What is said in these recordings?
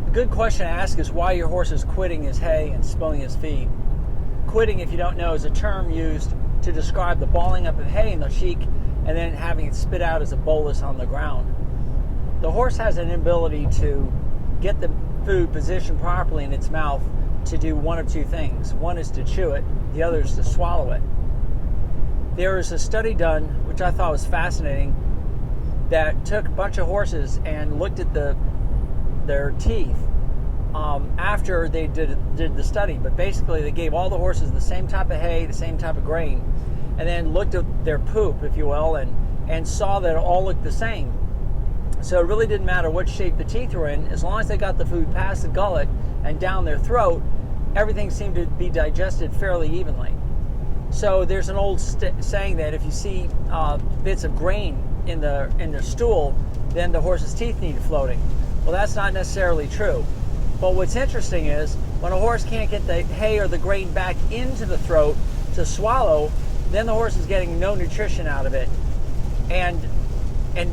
A good question to ask is why your horse is quitting his hay and spilling his feed. Quitting, if you don't know, is a term used to describe the balling up of hay in the cheek and then having it spit out as a bolus on the ground. The horse has an ability to get the food positioned properly in its mouth to do one of two things. One is to chew it, the other is to swallow it. There is a study done, which I thought was fascinating, that took a bunch of horses and looked at their teeth after they did the study. But basically they gave all the horses the same type of hay, the same type of grain, and then looked at their poop, if you will, and saw that it all looked the same. So it really didn't matter what shape the teeth were in, as long as they got the food past the gullet and down their throat, everything seemed to be digested fairly evenly. So there's an old saying that if you see bits of grain in their stool, then the horse's teeth need floating. Well, that's not necessarily true. But what's interesting is when a horse can't get the hay or the grain back into the throat to swallow, then the horse is getting no nutrition out of it, and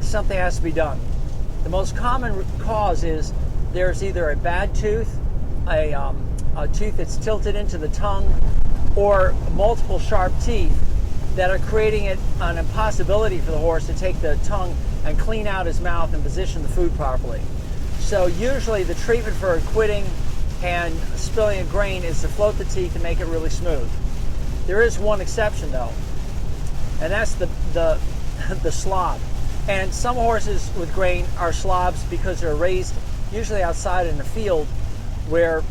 something has to be done. The most common cause is there's either a bad tooth, a tooth that's tilted into the tongue, or multiple sharp teeth that are creating an impossibility for the horse to take the tongue and clean out his mouth and position the food properly. So usually the treatment for quitting and spilling of grain is to float the teeth and make it really smooth. There is one exception though, and that's the slob. And some horses with grain are slobs because they're raised usually outside in the field where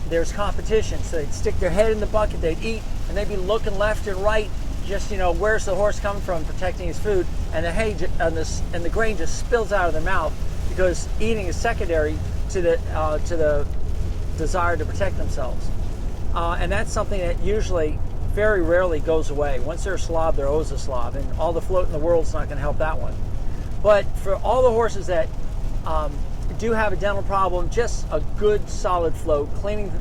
there's competition. So they'd stick their head in the bucket, they'd eat, and they'd be looking left and right, just, where's the horse coming from, protecting his food, and the hay and the grain just spills out of their mouth because eating is secondary to the desire to protect themselves. And that's something that usually very rarely goes away. Once they're a slob, they're always a slob, and all the float in the world's not going to help that one. But for all the horses that do have a dental problem, just a good solid float, cleaning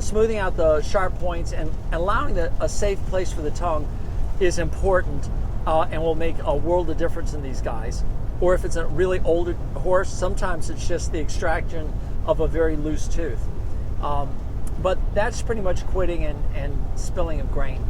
smoothing out the sharp points and allowing a safe place for the tongue is important and will make a world of difference in these guys. Or if it's a really older horse, sometimes it's just the extraction of a very loose tooth. But that's pretty much quitting and spilling of grain.